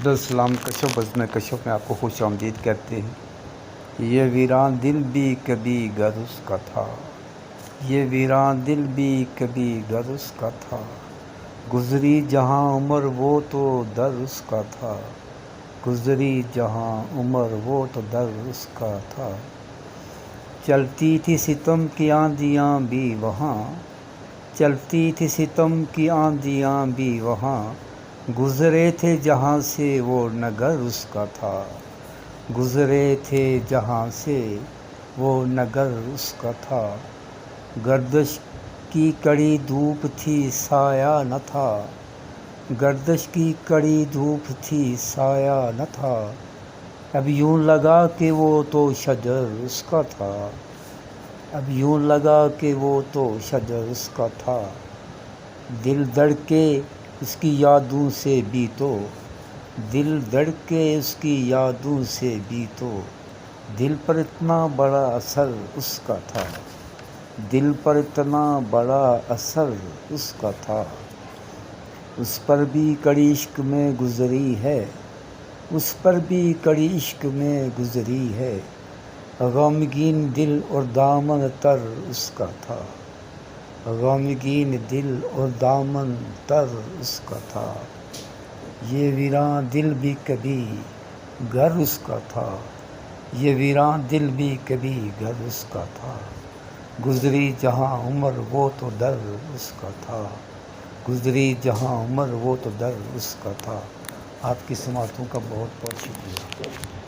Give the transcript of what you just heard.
عبدالسلام کشف بزم کشف میں آپ کو خوش آمدید کہتے ہیں۔ یہ ویران دل بھی کبھی گھر اس کا تھا، یہ ویران دل بھی کبھی گھر اس کا تھا، گزری جہاں عمر وہ تو در اس کا تھا، گزری جہاں عمر وہ تو در اس کا تھا۔ چلتی تھی ستم کی آندیاں بھی وہاں، چلتی تھی ستم کی آندیاں بھی وہاں، گزرے تھے جہاں سے وہ نگر اس کا تھا، گزرے تھے جہاں سے وہ نگر اس کا تھا۔ گردش کی کڑی دھوپ تھی سایہ نہ تھا، گردش کی کڑی دھوپ تھی سایہ نہ تھا، اب یوں لگا کہ وہ تو شجر اس کا تھا، اب یوں لگا کہ وہ تو شجر اس کا تھا۔ دل دھڑکے اس کی یادوں سے بھی تو، دل دھڑکے اس کی یادوں سے بھی تو، دل پر اتنا بڑا اثر اس کا تھا، دل پر اتنا بڑا اثر اس کا تھا۔ اس پر بھی کڑی عشق میں گزری ہے، اس پر بھی کڑی عشق میں گزری ہے، غمگین دل اور دامن تر اس کا تھا، غمگین دل اور دامن تر اس کا تھا۔ یہ ویران دل بھی کبھی گھر اس کا تھا، یہ ویران دل بھی کبھی گھر اس کا تھا، گزری جہاں عمر وہ تو در اس کا تھا، گزری جہاں عمر وہ تو در اس کا تھا۔ آپ کی سماعتوں کا بہت بہت شکریہ۔